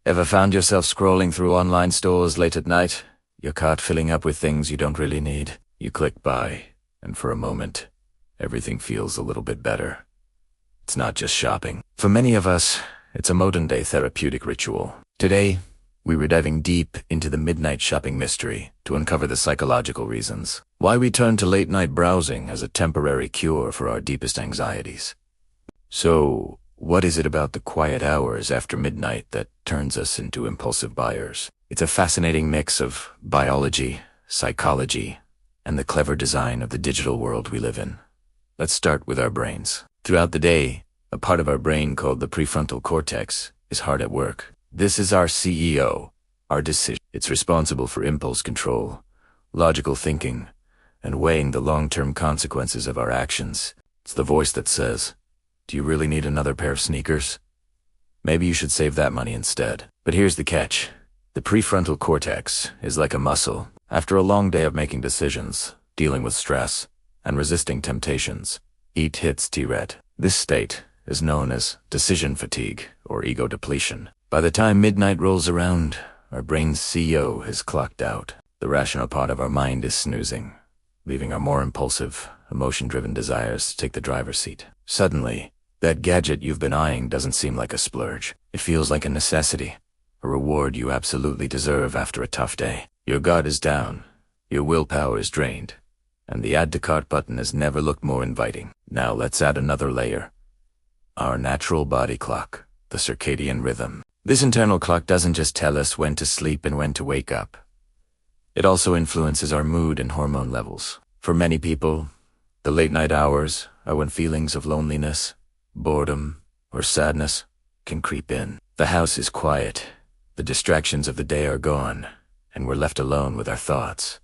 Ever found yourself scrolling through online stores late at night? Your cart filling up with things you don't really need. You click buy, and for a moment, everything feels a little bit better. It's not just shopping. For many of us, it's a modern-day therapeutic ritual. Today, we were diving deep into the midnight shopping mystery to uncover the psychological reasons, why we turn to late-night browsing as a temporary cure for our deepest anxieties. So, what is it about the quiet hours after midnight that turns us into impulsive buyers? It's a fascinating mix of biology, psychology, and the clever design of the digital world we live in. Let's start with our brains. Throughout the day, a part of our brain called the prefrontal cortex is hard at work. This is our CEO, our decision. It's responsible for impulse control, logical thinking, and weighing the long-term consequences of our actions. It's the voice that says, "Do you really need another pair of sneakers? Maybe you should save that money instead." But here's the catch. The prefrontal cortex is like a muscle. After a long day of making decisions, dealing with stress, and resisting temptations, it hits T-ret. This state is known as decision fatigue or ego depletion. By the time midnight rolls around, our brain's CEO has clocked out. The rational part of our mind is snoozing, leaving our more impulsive, emotion-driven desires take the driver's seat. Suddenly, that gadget you've been eyeing doesn't seem like a splurge. It feels like a necessity, a reward you absolutely deserve after a tough day. Your guard is down, your willpower is drained, and the add to cart button has never looked more inviting. Now let's add another layer. Our natural body clock, the circadian rhythm. This internal clock doesn't just tell us when to sleep and when to wake up. It also influences our mood and hormone levels. For many people, the late night hours are when feelings of loneliness, boredom, or sadness can creep in. The house is quiet, the distractions of the day are gone, and we're left alone with our thoughts.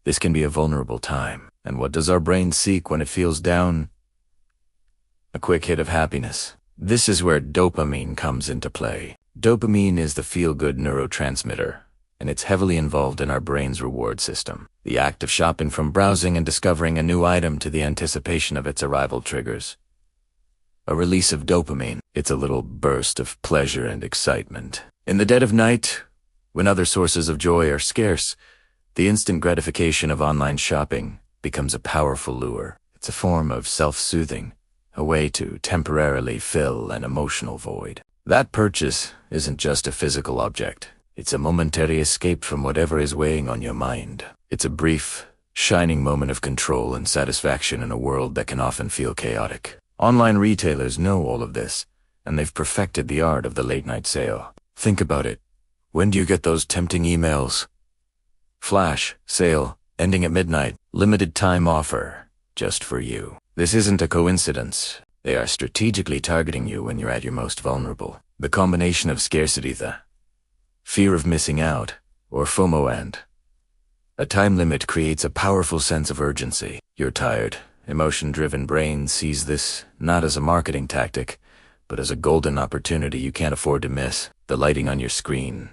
This can be a vulnerable time. And what does our brain seek when it feels down? A quick hit of happiness. This is where dopamine comes into play. Dopamine is the feel-good neurotransmitter, and it's heavily involved in our brain's reward system. The act of shopping, from browsing and discovering a new item to the anticipation of its arrival, triggers a release of dopamine. It's a little burst of pleasure and excitement. In the dead of night, when other sources of joy are scarce, the instant gratification of online shopping becomes a powerful lure. It's a form of self-soothing, a way to temporarily fill an emotional void. That purchase isn't just a physical object. It's a momentary escape from whatever is weighing on your mind. It's a brief, shining moment of control and satisfaction in a world that can often feel chaotic. Online retailers know all of this, and they've perfected the art of the late-night sale. Think about it. When do you get those tempting emails? Flash, sale, ending at midnight, limited time offer, just for you. This isn't a coincidence. They are strategically targeting you when you're at your most vulnerable. The combination of scarcity, the fear of missing out, or FOMO, and a time limit creates a powerful sense of urgency. Your tired, emotion-driven brain sees this not as a marketing tactic, but as a golden opportunity you can't afford to miss. The lighting on your screen,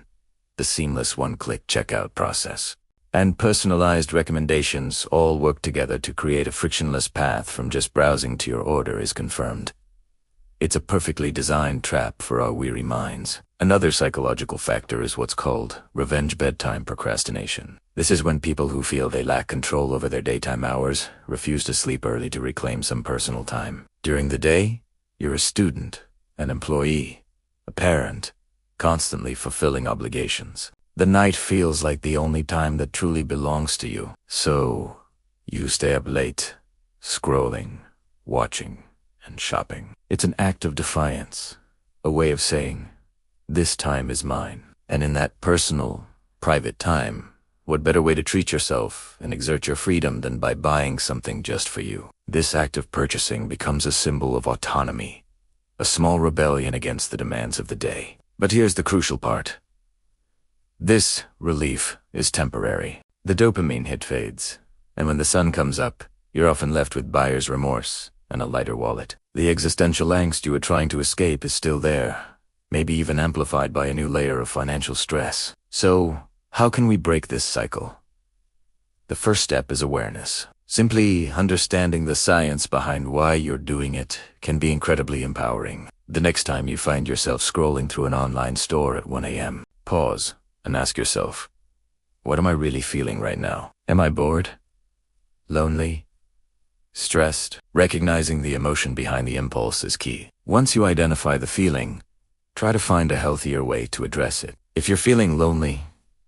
the seamless one-click checkout process, and personalized recommendations all work together to create a frictionless path from just browsing to your order is confirmed. It's a perfectly designed trap for our weary minds. Another psychological factor is what's called revenge bedtime procrastination. This is when people who feel they lack control over their daytime hours refuse to sleep early to reclaim some personal time. During the day, you're a student, an employee, a parent, constantly fulfilling obligations. The night feels like the only time that truly belongs to you. So, you stay up late, scrolling, watching, and shopping. It's an act of defiance, a way of saying, this time is mine. And in that personal, private time, what better way to treat yourself and exert your freedom than by buying something just for you? This act of purchasing becomes a symbol of autonomy, a small rebellion against the demands of the day. But here's the crucial part. This relief is temporary. The dopamine hit fades, and when the sun comes up, you're often left with buyer's remorse and a lighter wallet. The existential angst you were trying to escape is still there, maybe even amplified by a new layer of financial stress. So, how can we break this cycle? The first step is awareness. Simply understanding the science behind why you're doing it can be incredibly empowering. The next time you find yourself scrolling through an online store at 1 a.m., pause and ask yourself, what am I really feeling right now? Am I bored? Lonely? Stressed? Recognizing the emotion behind the impulse is key. Once you identify the feeling, try to find a healthier way to address it. If you're feeling lonely,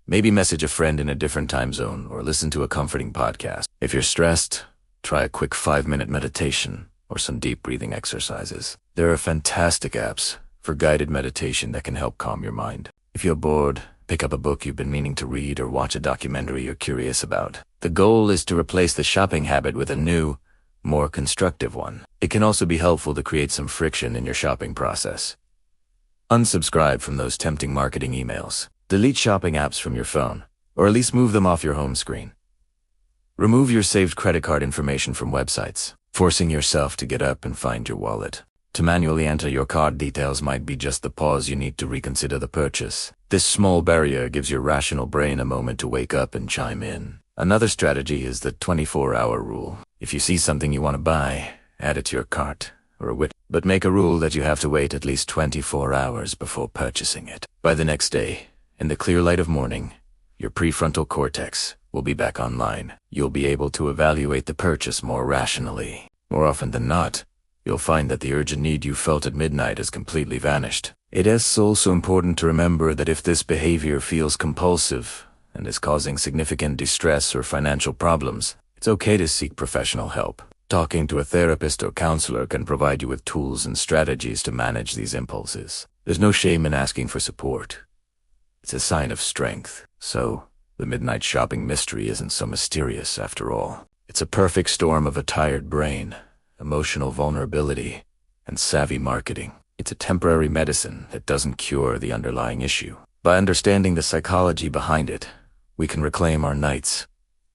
maybe message a friend in a different time zone or listen to a comforting podcast. If you're stressed, try a quick 5-minute meditation or some deep breathing exercises. There are fantastic apps for guided meditation that can help calm your mind. If you're bored, pick up a book you've been meaning to read or watch a documentary you're curious about. The goal is to replace the shopping habit with a new, more constructive one. It can also be helpful to create some friction in your shopping process. Unsubscribe from those tempting marketing emails. Delete shopping apps from your phone, or at least move them off your home screen. Remove your saved credit card information from websites, forcing yourself to get up and find your wallet. To manually enter your card details might be just the pause you need to reconsider the purchase. This small barrier gives your rational brain a moment to wake up and chime in. Another strategy is the 24-hour rule. If you see something you want to buy, add it to your cart, but make a rule that you have to wait at least 24 hours before purchasing it. By the next day, in the clear light of morning, your prefrontal cortex will be back online. You'll be able to evaluate the purchase more rationally. More often than not, you'll find that the urgent need you felt at midnight has completely vanished. It is also important to remember that if this behavior feels compulsive and is causing significant distress or financial problems, it's okay to seek professional help. Talking to a therapist or counselor can provide you with tools and strategies to manage these impulses. There's no shame in asking for support. It's a sign of strength. So, the midnight shopping mystery isn't so mysterious after all. It's a perfect storm of a tired brain, emotional vulnerability, and savvy marketing. It's a temporary medicine that doesn't cure the underlying issue. By understanding the psychology behind it, we can reclaim our nights,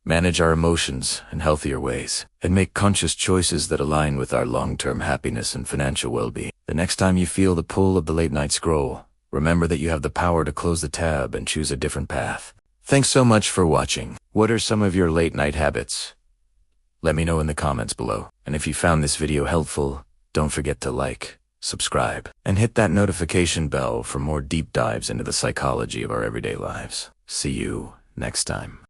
manage our emotions in healthier ways, and make conscious choices that align with our long-term happiness and financial well-being. The next time you feel the pull of the late-night scroll, remember that you have the power to close the tab and choose a different path. Thanks so much for watching. What are some of your late-night habits? Let me know in the comments below. And if you found this video helpful, don't forget to like, subscribe, and hit that notification bell for more deep dives into the psychology of our everyday lives. See you next time.